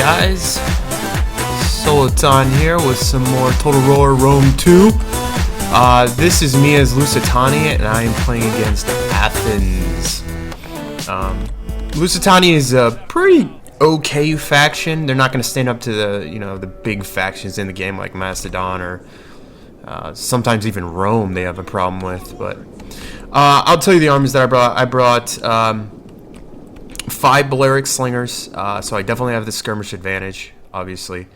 guys? Solitaun here with some more Total Roller Rome 2. This is me as Lusitani, and I am playing against Athens. Lusitani is a pretty okay faction. They're not going to stand up to the big factions in the game like Macedon or sometimes even Rome. They have a problem with, but I'll tell you the armies that I brought. I brought 5 Balearic Slingers, so I definitely have the skirmish advantage, obviously.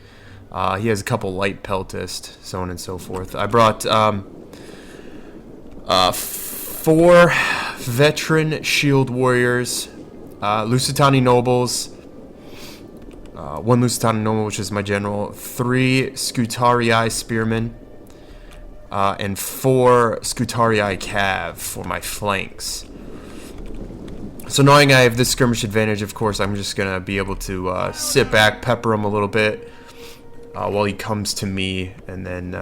He has a couple light peltist, so on and so forth. I brought 4 veteran shield warriors, Lusitani nobles, 1 Lusitani noble, which is my general, 3 Scutarii spearmen, and 4 Scutarii cav for my flanks. So knowing I have this skirmish advantage, of course, I'm just going to be able to sit back, pepper him a little bit while he comes to me, and then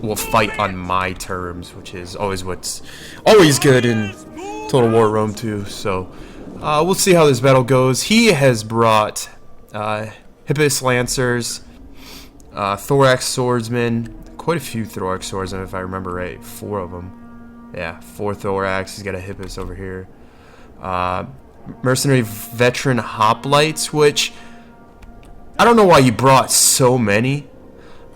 we'll fight on my terms, which is always what's always good in Total War Rome 2. So we'll see how this battle goes. He has brought Hippus Lancers, Thorax Swordsmen, quite a few Thorax Swordsmen if I remember right, 4 of them. Yeah, 4 Thorax. He's got a Hippus over here. Mercenary Veteran Hoplites, which I don't know why you brought so many.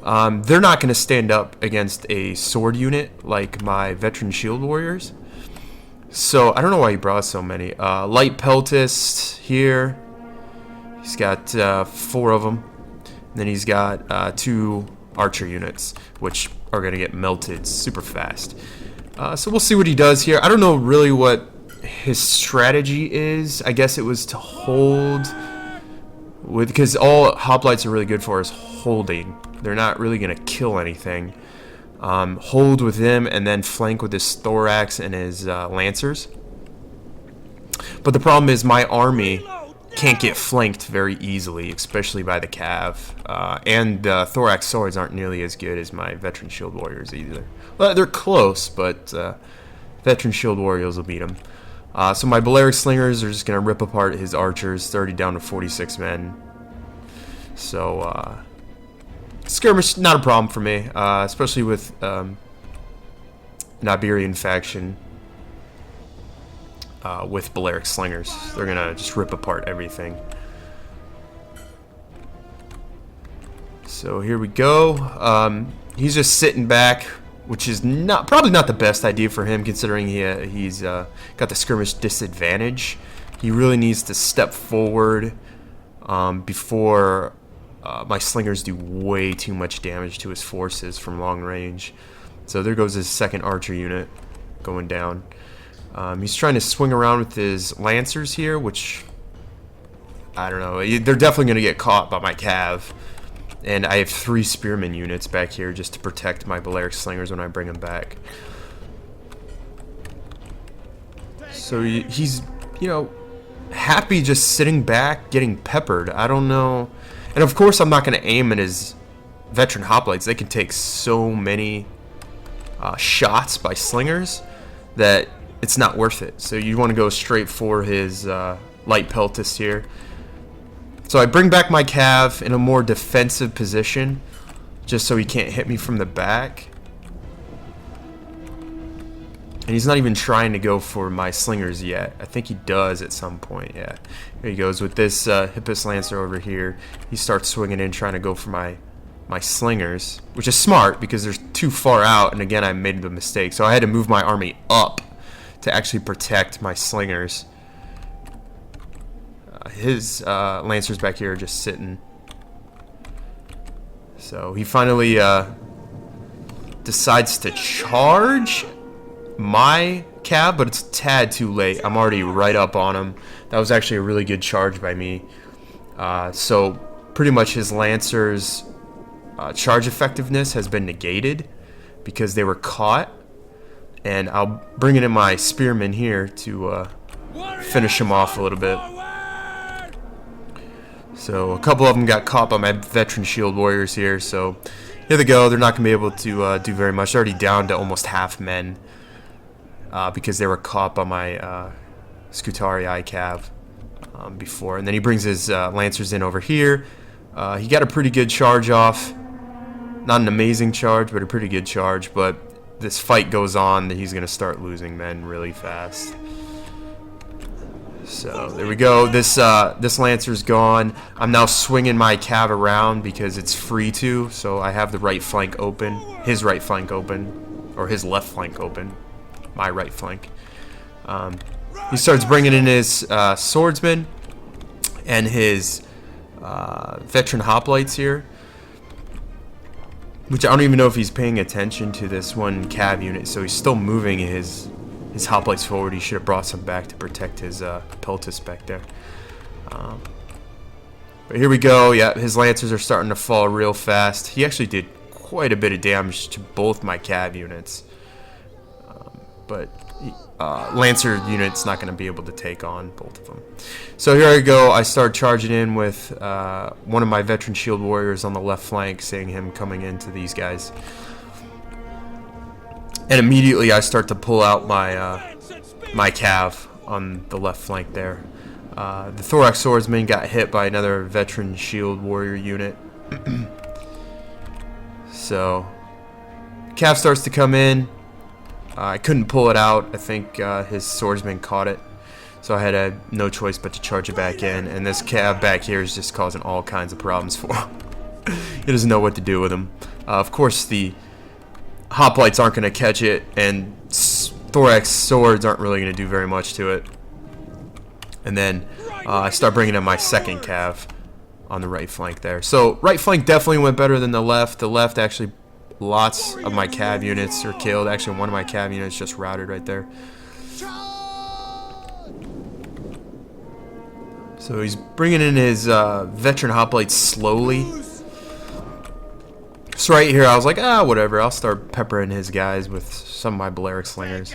They're not going to stand up against a sword unit like my Veteran Shield Warriors. So I don't know why you brought so many. Light Peltist here. He's got 4 of them. And then he's got 2 Archer units, which are going to get melted super fast. So we'll see what he does here. I don't know really what his strategy is. I guess it was to hold with, because all hoplites are really good for is holding. They're not really gonna kill anything. Hold with him and then flank with his thorax and his lancers. But the problem is my army can't get flanked very easily, especially by the cav. And the thorax swords aren't nearly as good as my veteran shield warriors either. Well, they're close, but veteran shield warriors will beat them. So my Balearic Slingers are just going to rip apart his archers, 30 down to 46 men. So, skirmish, not a problem for me, especially with an Iberian faction with Balearic Slingers. They're going to just rip apart everything. So here we go. He's just sitting back, which is probably not the best idea for him, considering he's got the skirmish disadvantage. He really needs to step forward before my slingers do way too much damage to his forces from long range. So there goes his 2nd archer unit going down. He's trying to swing around with his lancers here, which I don't know. They're definitely going to get caught by my cav. And I have 3 spearmen units back here just to protect my Balearic Slingers when I bring them back. So he's, happy just sitting back, getting peppered. I don't know. And of course I'm not going to aim at his veteran hoplites. They can take so many shots by slingers that it's not worth it. So you want to go straight for his light peltist here. So I bring back my cav in a more defensive position, just so he can't hit me from the back. And he's not even trying to go for my slingers yet. I think he does at some point, yeah. Here he goes with this Hippus Lancer over here. He starts swinging in, trying to go for my slingers, which is smart because they're too far out, and again, I made the mistake. So I had to move my army up to actually protect my slingers. His lancers back here are just sitting. So he finally decides to charge my cav, but it's a tad too late. I'm already right up on him. That was actually a really good charge by me. So pretty much his lancers' charge effectiveness has been negated because they were caught. And I'll bring in my spearmen here to finish him off a little bit. So a couple of them got caught by my veteran shield warriors here. So here they go. They're not going to be able to do very much. They're already down to almost half men because they were caught by my Scutarii cav. before. And then he brings his Lancers in over here. He got a pretty good charge off. Not an amazing charge, but a pretty good charge. But this fight goes on that he's going to start losing men really fast. So there we go. This Lancer's gone. I'm now swinging my cav around because it's free to. So I have the right flank open, his right flank open, or his left flank open, my right flank. He starts bringing in his swordsman and his veteran hoplites here, which I don't even know if he's paying attention to this one cav unit. So he's still moving his hoplites forward. He should have brought some back to protect his peltis back there. But here we go. Yeah, his Lancers are starting to fall real fast. He actually did quite a bit of damage to both my cav units. But Lancer unit's not going to be able to take on both of them. So here I go. I start charging in with one of my veteran shield warriors on the left flank, seeing him coming into these guys. And immediately I start to pull out my my cav on the left flank there. The Thorax Swordsman got hit by another veteran shield warrior unit. So cav starts to come in. I couldn't pull it out. I think his swordsman caught it. So I had no choice but to charge it back in. And this cav back here is just causing all kinds of problems for him. He doesn't know what to do with him. Of course, the hoplites aren't going to catch it, and thorax swords aren't really going to do very much to it. And then I start bringing in my second cav on the right flank there. So right flank definitely went better than the left. The left actually, lots of my cav units are killed. Actually, one of my cav units just routed right there. So he's bringing in his veteran hoplites slowly. So right here, I was like, whatever. I'll start peppering his guys with some of my Balearic Slingers.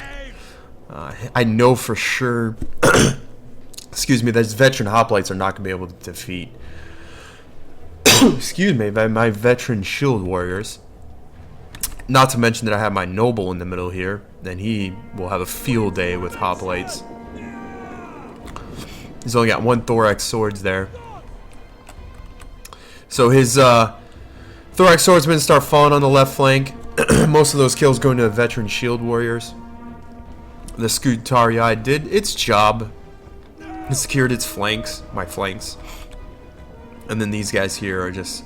I know for sure, excuse me, those veteran hoplites are not going to be able to defeat, excuse me, my veteran shield warriors. Not to mention that I have my noble in the middle here. Then he will have a field day with hoplites. He's only got one thorax swords there. So his Thorax Swordsmen start falling on the left flank. Most of those kills going to the veteran shield warriors. The Scutarii did its job. It secured its flanks, my flanks. And then these guys here are just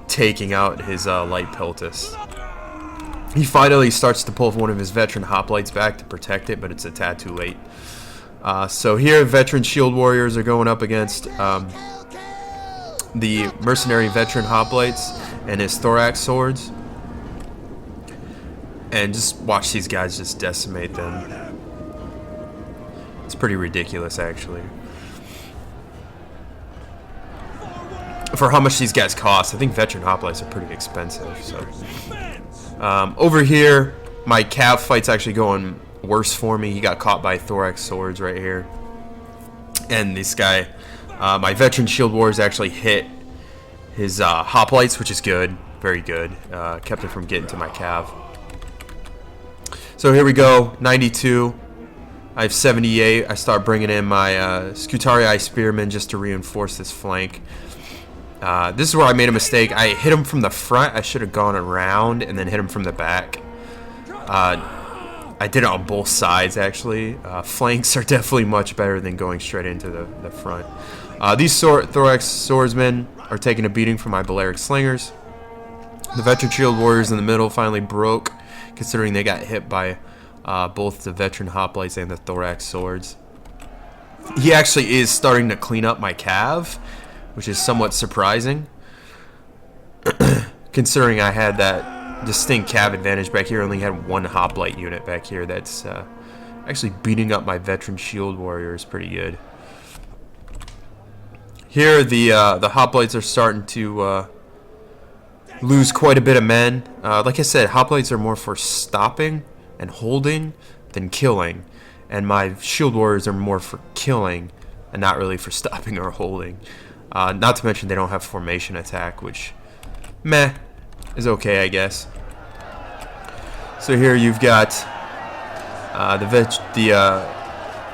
taking out his light peltis. He finally starts to pull one of his veteran hoplites back to protect it, but it's a tad too late. So here, veteran shield warriors are going up against the mercenary veteran hoplites and his thorax swords, and just watch these guys just decimate them. It's pretty ridiculous, actually, for how much these guys cost. I think veteran hoplites are pretty expensive. So over here, my cav fight's actually going worse for me. He got caught by thorax swords right here, and this guy, my veteran shield warriors actually hit his hoplites, which is good, very good. Kept it from getting to my cav. So here we go, 92. I have 78. I start bringing in my Scutarii spearmen just to reinforce this flank. This is where I made a mistake. I hit him from the front. I should have gone around and then hit him from the back. I did it on both sides, actually. Flanks are definitely much better than going straight into the front. These thorax swordsmen are taking a beating from my Balearic Slingers. The veteran shield warriors in the middle finally broke, considering they got hit by both the veteran hoplites and the thorax swords. He actually is starting to clean up my cav, which is somewhat surprising, considering I had that distinct cav advantage back here. I only had one hoplite unit back here that's actually beating up my veteran shield warriors pretty good. Here, the hoplites are starting to lose quite a bit of men. Like I said, hoplites are more for stopping and holding than killing, and my shield warriors are more for killing and not really for stopping or holding. Not to mention they don't have formation attack, which meh is okay, I guess. So here you've got the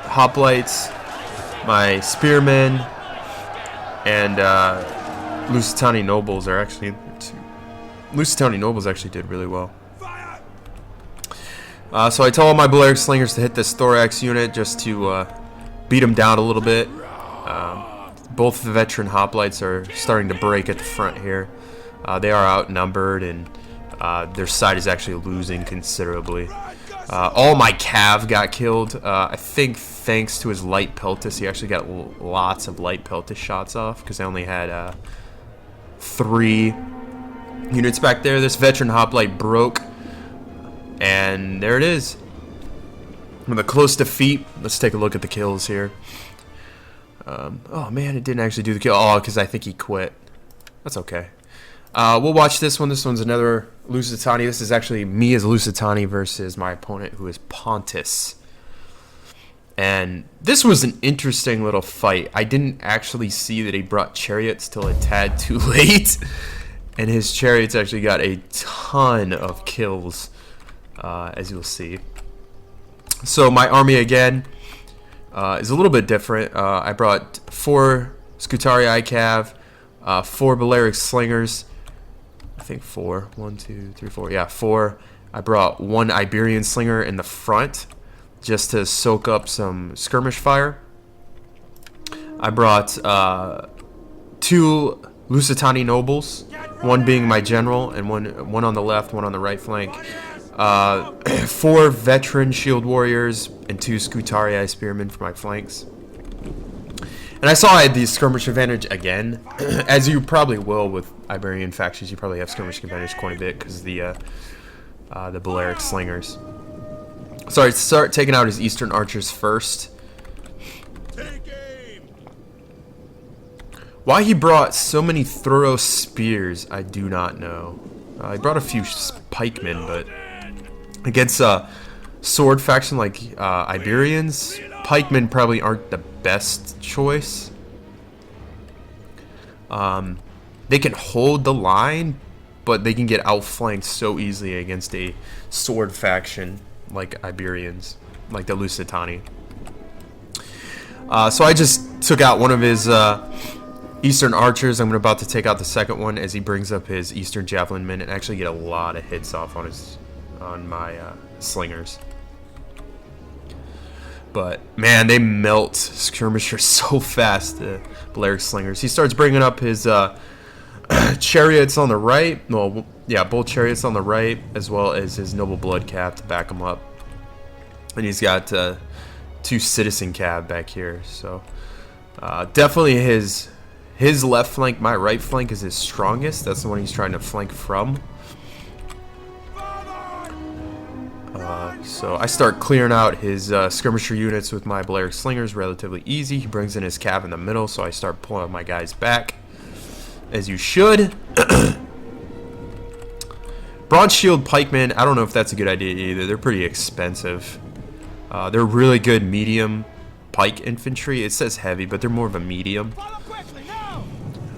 hoplites My spearmen and Lusitani nobles are actually... Lusitani nobles actually did really well. So I told my Balearic Slingers to hit this Thorax unit just to beat them down a little bit. Both the veteran hoplites are starting to break at the front here. They are outnumbered, and their side is actually losing considerably. All my cav got killed. I think thanks to his light peltis, he actually got lots of light peltis shots off because I only had 3 units back there. This veteran hoplite broke, and there it is. With a close defeat, let's take a look at the kills here. Oh man, it didn't actually do the kill. Oh, because I think he quit. That's okay. We'll watch this one. This one's another Lusitani. This is actually me as Lusitani versus my opponent, who is Pontus. And this was an interesting little fight. I didn't actually see that he brought chariots till a tad too late. And his chariots actually got a ton of kills, as you'll see. So my army again is a little bit different. I brought 4 Scutarii Cav, 4 Balearic Slingers. I think 4. 1, 2, 3, 4. Yeah, 4. I brought 1 Iberian Slinger in the front just to soak up some skirmish fire. I brought 2 Lusitani nobles, 1 being my general, and one on the left, 1 on the right flank. 4 veteran shield warriors and 2 Scutarii spearmen for my flanks. And I saw I had the skirmish advantage again, as you probably will with Iberian factions. You probably have skirmish advantage quite a bit because the Balearic Slingers. So I start taking out his Eastern Archers first. Why he brought so many thorough spears, I do not know. He brought a few pikemen, but against a sword faction like Iberians, pikemen probably aren't the best choice. They can hold the line, but they can get outflanked so easily against a sword faction like Iberians, like the Lusitani. So I just took out one of his Eastern Archers. I'm about to take out the second one as he brings up his Eastern Javelin men and actually get a lot of hits off on my slingers. But man, they melt skirmishers so fast, the Balearic Slingers. He starts bringing up his chariots on the right. Well, yeah, both chariots on the right, as well as his noble blood cav to back him up. And he's got 2 citizen cav back here. So definitely his left flank, my right flank, is his strongest. That's the one he's trying to flank from. So I start clearing out his skirmisher units with my Balearic Slingers relatively easy. He brings in his cav in the middle, so I start pulling my guys back, as you should. Bronze Shield Pikemen, I don't know if that's a good idea either. They're pretty expensive. They're really good medium pike infantry. It says heavy, but they're more of a medium.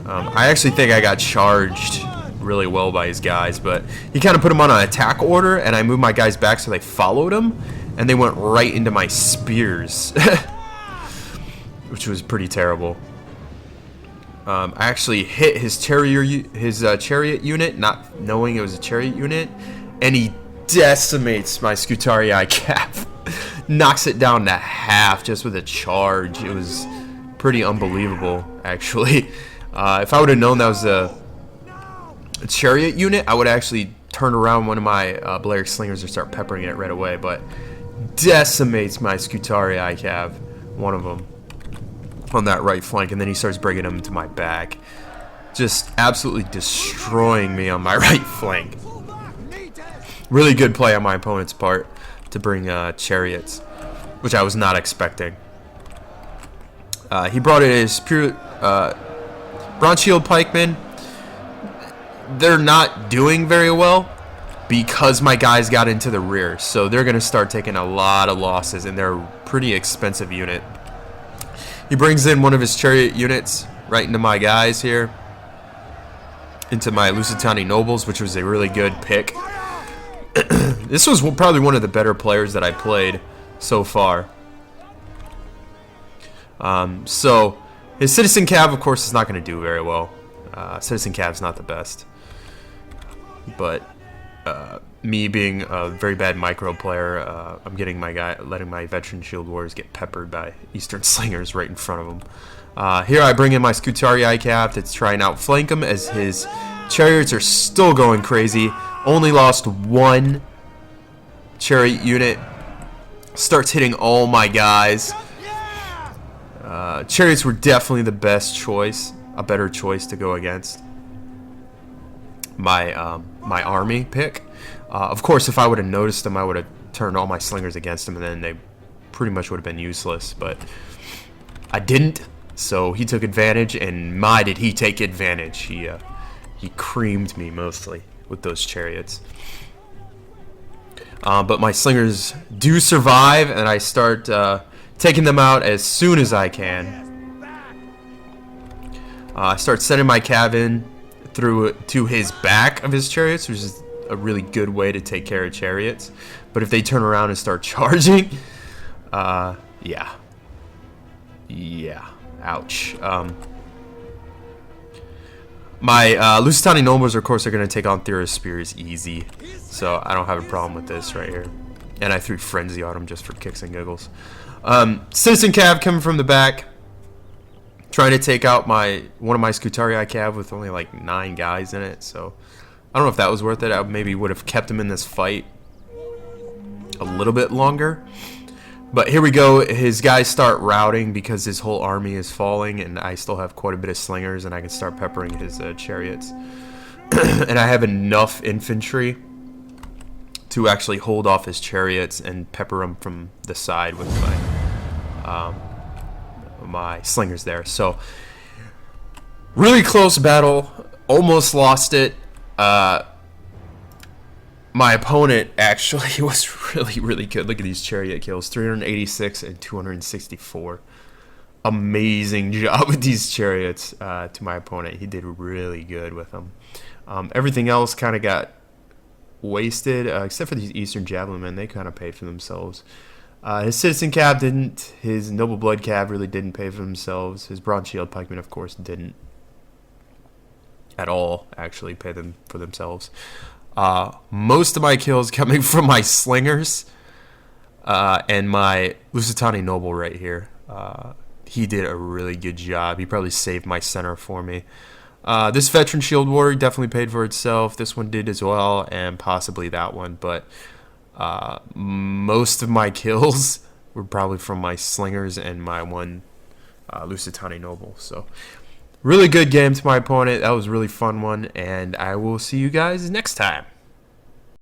I actually think I got charged really well by his guys, but he kind of put them on an attack order, and I moved my guys back so they followed him, and they went right into my spears, which was pretty terrible. I actually hit his chariot unit, not knowing it was a chariot unit, and he decimates my Scutarii Cav. Knocks it down to half just with a charge. It was pretty unbelievable, actually. If I would have known that was a chariot unit, I would actually turn around one of my Balearic Slingers and start peppering it right away, but decimates my Scutarii Cav, one of them, on that right flank, and then he starts bringing them to my back, just absolutely destroying me on my right flank. Really good play on my opponent's part to bring chariots, which I was not expecting. He brought in his pure Bronze Shield Pikemen. They're not doing very well because my guys got into the rear, so they're going to start taking a lot of losses, and they're a pretty expensive unit. He brings in one of his chariot units right into my guys here, into my Lusitani nobles, which was a really good pick. This was probably one of the better players that I played so far. So his Citizen Cav, of course, is not going to do very well. Citizen Cav's not the best. But me being a very bad micro player, I'm getting letting my veteran shield warriors get peppered by Eastern Slingers right in front of them. Here I bring in my Scutarii Cav to try and outflank him, as his chariots are still going crazy. Only lost one chariot unit. Starts hitting all my guys. Chariots were definitely the best choice, a better choice to go against my my army pick. Of course, if I would have noticed them, I would have turned all my slingers against him, and then they pretty much would have been useless. But I didn't, so he took advantage, and my did he take advantage. He creamed me mostly with those chariots. But my slingers do survive, and I start taking them out as soon as I can. I start sending my cav in through to his back of his chariots, which is a really good way to take care of chariots. But if they turn around and start charging, yeah, ouch. My Lusitani nobles, of course, are going to take on Thera's spears easy, so I don't have a problem with this right here. And I threw Frenzy on him just for kicks and giggles. Citizen Cav coming from the back, trying to take out one of my Scutarii Cav with only like 9 guys in it. So I don't know if that was worth it. I maybe would have kept him in this fight a little bit longer. But here we go. His guys start routing because his whole army is falling, and I still have quite a bit of slingers, and I can start peppering his chariots. And I have enough infantry to actually hold off his chariots and pepper them from the side with my slingers there. So really close battle, almost lost it. My opponent actually was really good. Look at these chariot kills, 386 and 264. Amazing job with these chariots to my opponent. He did really good with them. Everything else kind of got wasted, except for these Eastern Javelin men. They kind of paid for themselves. His Citizen Cav didn't. His Noble Blood Cav really didn't pay for themselves. His Bronze Shield Pikemen, of course, didn't at all actually pay them for themselves. Most of my kills coming from my slingers and my Lusitani Noble right here. He did a really good job. He probably saved my center for me. This Veteran Shield Warrior definitely paid for itself. This one did as well, and possibly that one. But most of my kills were probably from my slingers and my one Lusitani Noble. So really good game to my opponent. That was a really fun one, and I will see you guys next time.